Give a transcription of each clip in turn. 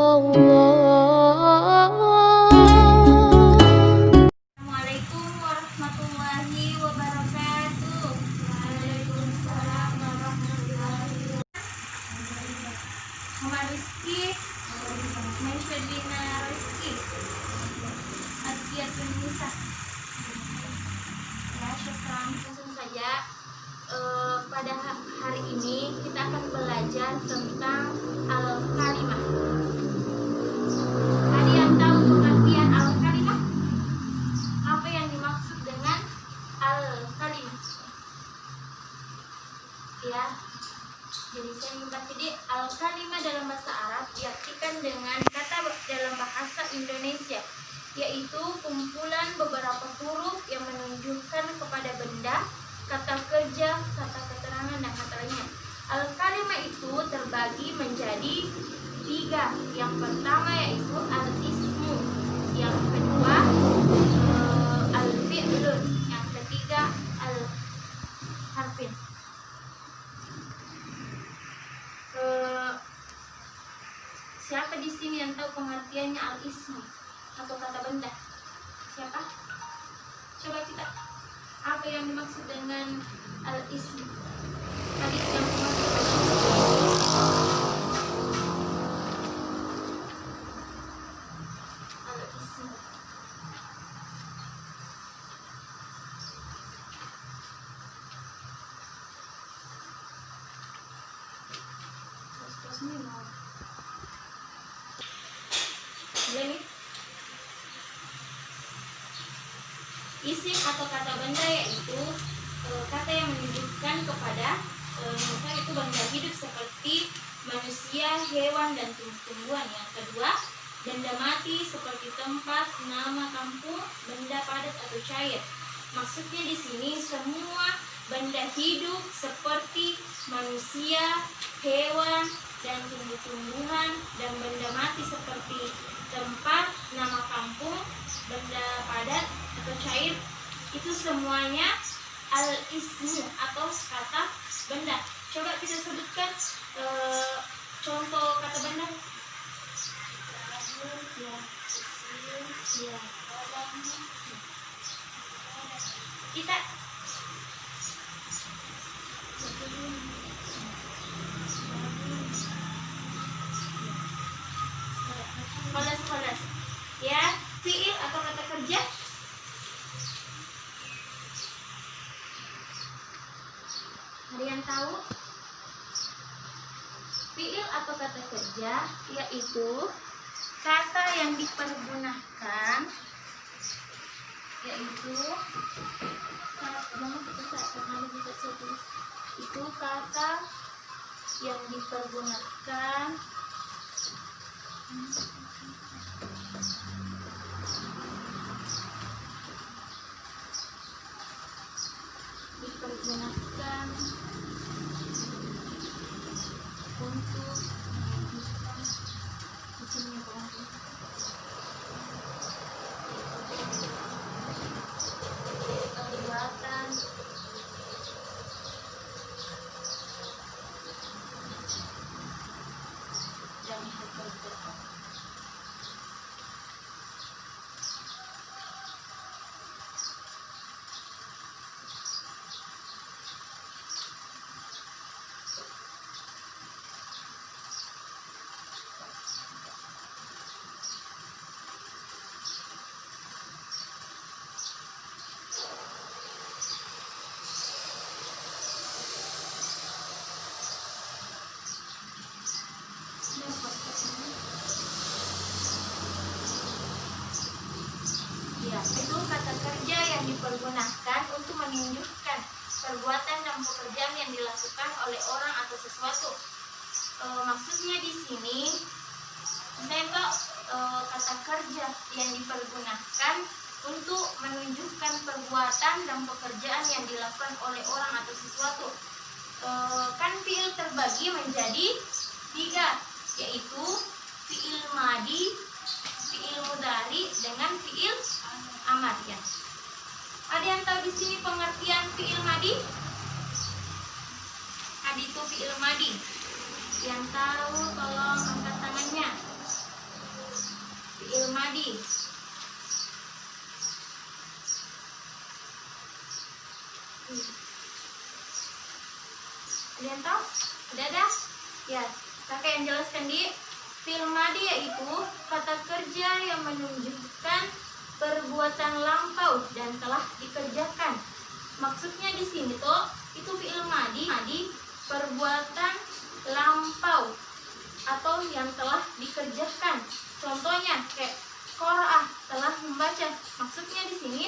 Assalamualaikum warahmatullahi wabarakatuh. Waalaikumsalam warahmatullahi wabarakatuh. Muhammad Rizki, Maisha Rizki, Atiyatun Nisa. Ya, syukran. Langsung saja. Pada hari ini kita akan belajar tentang al-kalimah. Ada yang tahu pengertian al-kalimah? Apa yang dimaksud dengan al-kalimah? Ya, jadi saya membaca di al-kalimah dalam bahasa Arab diartikan dengan kata dalam bahasa Indonesia, yaitu kumpulan beberapa huruf yang menunjukkan kepada benda, kata kerja, kata keterangan, dan kata lainnya. Al-kalimah itu terbagi menjadi 3. Yang pertama yaitu al-ismu, yang kedua al-fi'lun, yang ketiga al-harfin. Siapa di sini yang tahu pengertiannya al-ismu atau kata benda? Siapa? Coba kita. Apa yang dimaksud dengan al-ismu? Tadi yang al-ismu. Terus ini mau. Ini isim atau kata benda yaitu kata yang menunjukkan kepada misalnya itu benda hidup seperti manusia, hewan, dan tumbuh-tumbuhan. Yang kedua, benda mati seperti tempat, nama kampung, benda padat atau cair. Maksudnya di sini semua benda hidup seperti manusia, hewan, dan tumbuh-tumbuhan, dan benda mati seperti tempat, nama kampung, benda padat atau cair, itu semuanya al-ismu atau kata benda. Coba kita sebutkan contoh kata benda. Kita kolas ya, fiil atau kata kerja. Ada yang tahu? Fiil atau kata kerja yaitu kata yang dipergunakan, yaitu kata yang dipergunakan untuk perbuatan dan pekerjaan. Ya, itu kata kerja yang dipergunakan untuk menunjukkan perbuatan dan pekerjaan yang dilakukan oleh orang atau sesuatu. Maksudnya di sini, misalnya kata kerja yang dipergunakan untuk menunjukkan perbuatan dan pekerjaan yang dilakukan oleh orang atau sesuatu. Kan fiil terbagi menjadi 3, yaitu fiil madi, fiil mudhari, dengan fiil amar ya. Ada yang tahu di sini pengertian fiil madi? Adi itu fiil madi. Yang tahu tolong angkat tangannya. madi. Ada yang tahu? Ada? Ya, kakak yang jelaskan di fi'il madi yaitu kata kerja yang menunjukkan perbuatan lampau dan telah dikerjakan. Maksudnya di sini tuh itu fi'il madi perbuatan lampau atau yang telah dikerjakan. Contohnya kayak qaraah, telah membaca. Maksudnya di sini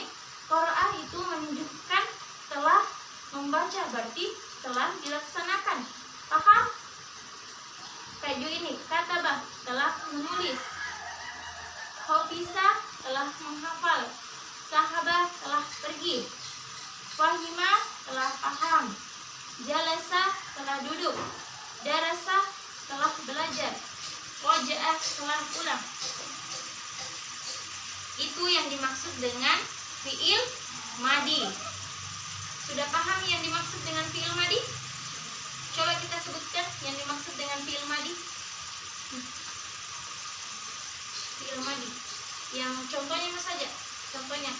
qaraah itu menunjukkan telah membaca, berarti telah dilaksanakan. Paham? Kayak ini, katabah, telah menulis. Hafizah, telah menghafal. Sahabah, telah pergi. Fahimah, telah paham. Jalasa, telah duduk. Darasa, telah belajar. Waja'ah, telah ulang. Itu yang dimaksud dengan fi'il madi. Sudah paham yang dimaksud dengan fi'il madi? Coba kita sebutkan yang dimaksud dengan fi'il madi. Fi'il madi. Yang contohnya apa saja? Contohnya.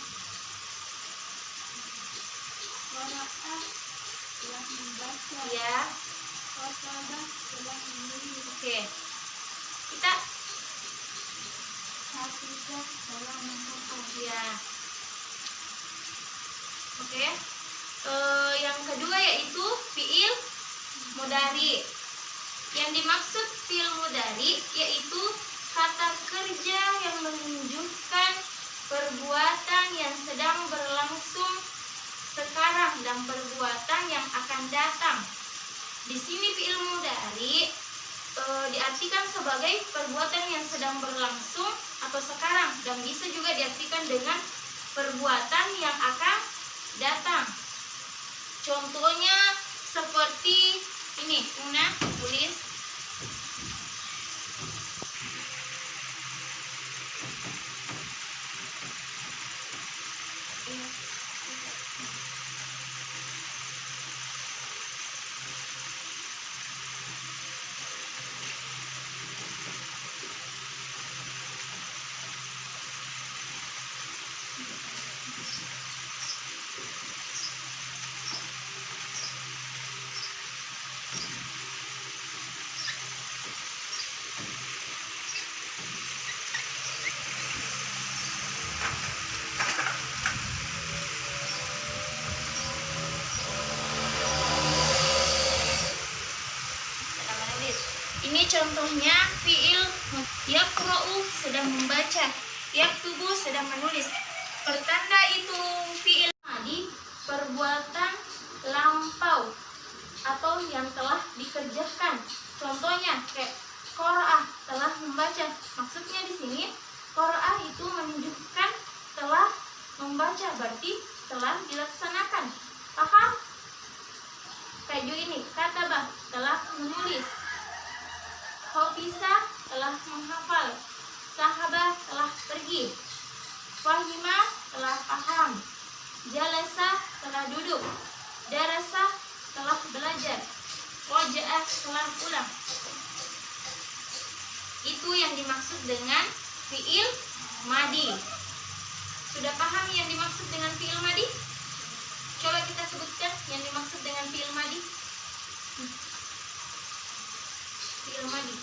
Qara'a telah membaca. Ya. Qasada telah menulis. Oke. Kita. Hafizah telah menghafal. Ya. Oke. Yang kedua yaitu fi'il mudhari. Yang dimaksud fi'il mudhari yaitu kata kerja yang menunjukkan perbuatan yang sedang berlangsung sekarang dan perbuatan yang akan datang. Di sini fi'il mudhari diartikan sebagai perbuatan yang sedang berlangsung atau sekarang, dan bisa juga diartikan dengan perbuatan yang akan datang. Contohnya seperti ini, Una tulis. Ini contohnya fi'il yaqra'u sedang membaca, yaktubu sedang menulis. Pertanda itu fi'il madi perbuatan lampau atau yang telah dikerjakan. Contohnya kayak qaraah, telah membaca. Maksudnya di sini qaraah itu menunjukkan telah membaca, berarti telah dilaksanakan. Paham? Kayak ini, katabah, telah menulis. Hafizah, telah menghafal. Sahabah, telah pergi. Fahimah, telah paham. Jalasa, telah duduk. Darasa, telah belajar. Waja'ah, telah ulang. Itu yang dimaksud dengan fi'il madi. Sudah paham yang dimaksud dengan fi'il madi? Coba kita sebutkan yang dimaksud dengan fi'il madi. Fi'il madi.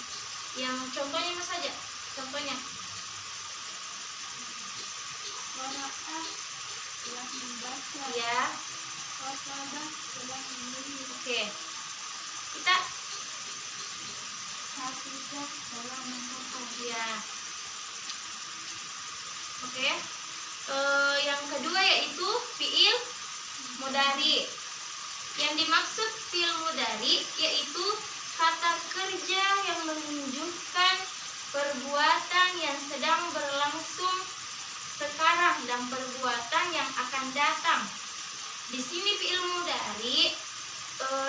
Yang contohnya apa saja? Contohnya. Qara'a telah membaca. Ya. Qasada telah menulis. Oke. Kita. Hafizah telah menghafal. Ya. Oke. Yang kedua yaitu fi'il mudhari. Yang dimaksud fi'il mudhari yaitu kata kerja yang menunjukkan perbuatan yang sedang berlangsung sekarang dan perbuatan yang akan datang. Di sini fi'il mudhari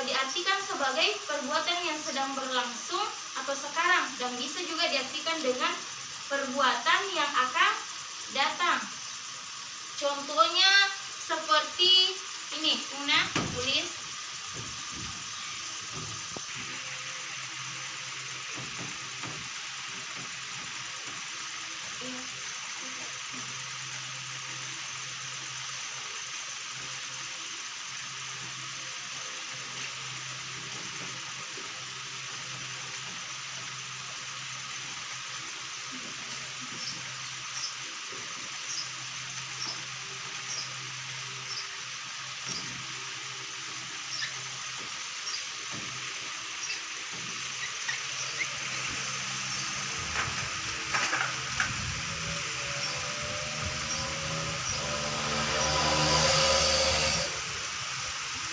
diartikan sebagai perbuatan yang sedang berlangsung atau sekarang, dan bisa juga diartikan dengan perbuatan yang akan datang. Contohnya seperti ini, Una tulis.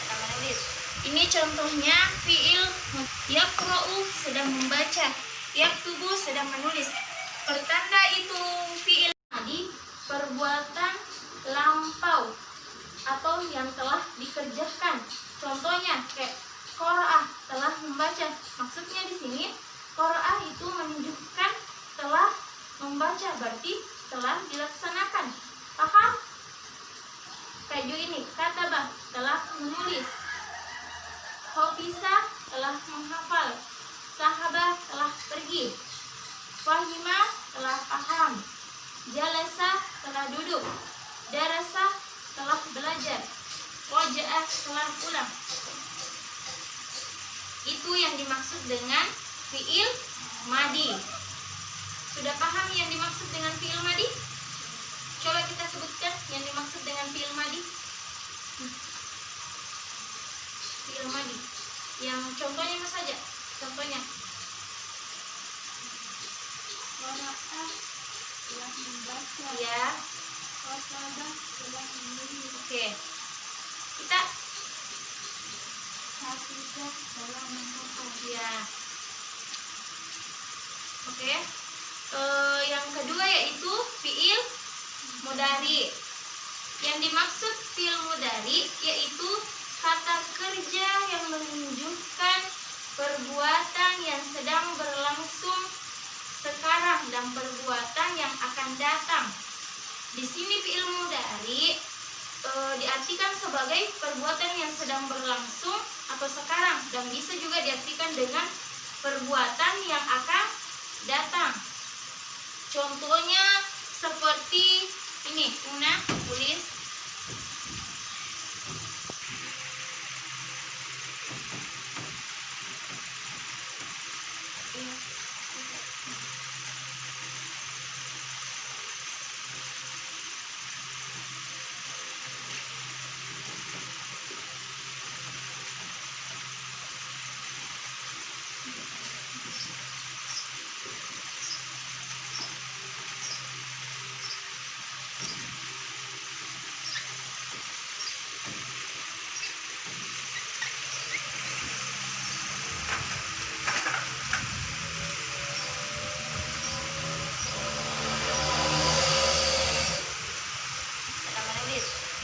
Sedang menulis. Ini contohnya fiil yaqra'u sedang membaca, yaktubu sedang menulis. Pertanda itu fiil tadi perbuatan lampau atau yang telah dikerjakan. Contohnya kayak qara'a telah membaca. Maksudnya di sini qara'a itu menunjukkan telah membaca, berarti telah dilaksanakan. Paham? Kayak ini kataba telah menulis. Hafisa telah menghafal. Sahaba telah pergi. Fahima telah paham. Jalasa telah duduk. Darasa telah belajar. Waja'ah telah pulang. Itu yang dimaksud dengan fiil madi. Sudah paham yang dimaksud dengan fiil madi? Coba kita sebutkan yang dimaksud dengan fiil madi. Fiil madi. Yang contohnya apa saja? Contohnya. Qara'a telah membaca. Ya. Kataba telah menulis. Oke. Kita Hafiza telah menghafal. ya. Oke. Yang kedua yaitu fiil mudhari. Yang dimaksud fiil mudhari yaitu kata kerja yang menunjukkan perbuatan yang sedang berlangsung sekarang dan perbuatan yang akan datang. Di sini fiil mudhari diartikan sebagai perbuatan yang sedang berlangsung atau sekarang, dan bisa juga diartikan dengan perbuatan yang akan datang. Contohnya seperti ini, Una tulis.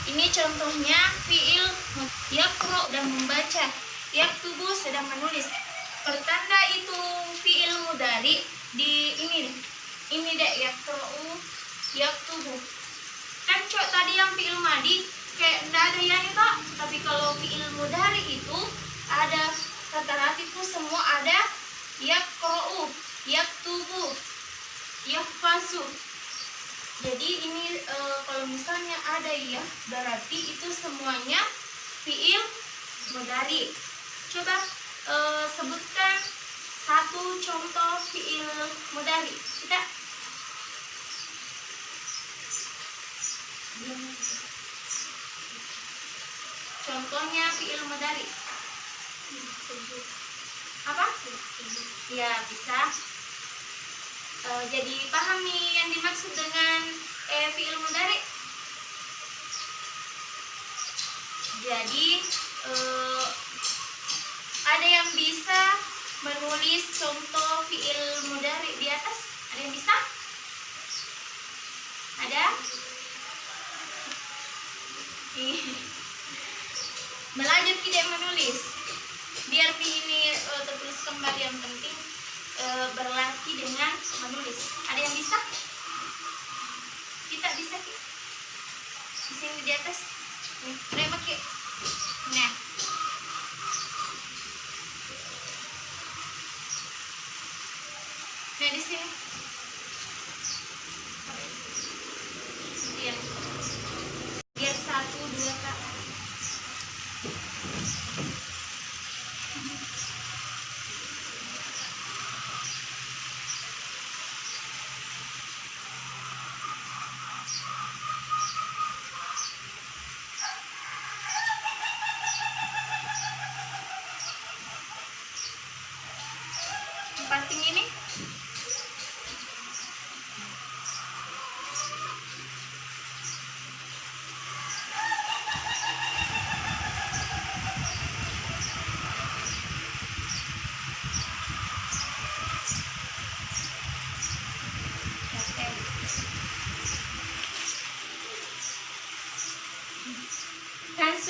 Ini contohnya fiil yaqra dan membaca, yaktubu sedang menulis. Pertanda itu fiil mudhari di ini deh, yaqra'u, yaktubu. Kan tadi yang fiil madi kayak enggak ada yang itu, tapi kalau fiil mudhari itu ada kata ratifku semua ada yaqra'u, yaktubu, yahfazu. Jadi ini kalau misalnya ada ya, berarti itu semuanya fiil mudhari. Coba sebutkan satu contoh fiil mudhari. Kita contohnya fiil mudhari. Apa? Ya, bisa. Jadi paham nih yang dimaksud dengan fiil mudhari. Jadi ada yang bisa menulis contoh fiil mudhari di atas? Ada yang bisa? Ada? Belajar tidak menulis. Biar ini tertulis kembali, yang penting berlatih dengan menulis. Ada yang bisa? Kita bisa ki? Di sini di atas. Nih, ada yang pakai? Nah. Nah, di sini. Lihat. Biar 1, 2 Kak.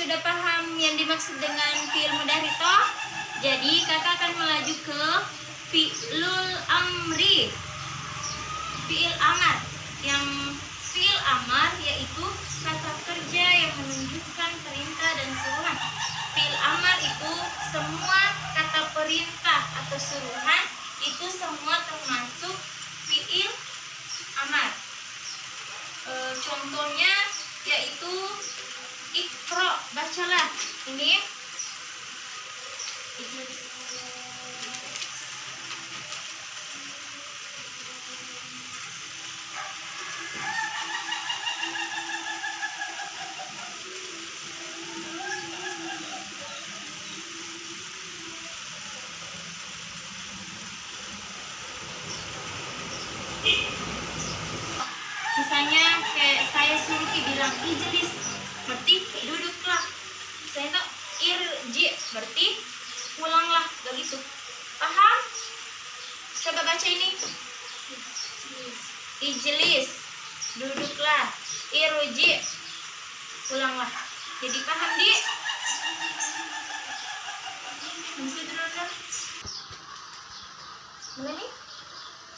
sudah paham yang dimaksud dengan fi'il mudhari toh? Jadi kakak akan melaju ke fi'lul amri, fi'il amar. Yang fi'il amar yaitu kata kerja yang menunjukkan perintah dan suruhan. Fi'il amar itu semua kata perintah atau suruhan itu semua termasuk fi'il amar. Contohnya yaitu Iqra, bacalah. Ini misalnya kayak saya suruh bilang ijlis, berarti duduklah. Saya tahu irji, berarti pulanglah, begitu. Paham? Coba baca ini. Ijlis, duduklah. Irji, pulanglah. Jadi paham, Di? Bisa dulu. Mulai nih?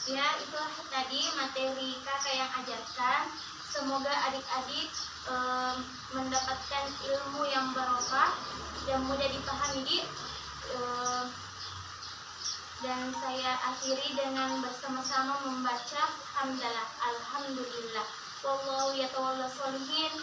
Ya, itulah tadi materi kakak yang ajarkan. Semoga adik-adik mendapatkan ilmu yang barokah, yang mudah dipahami, Di. Dan saya akhiri dengan bersama-sama membaca hamdalah, alhamdulillah. Wallahu yatawalla sholihin.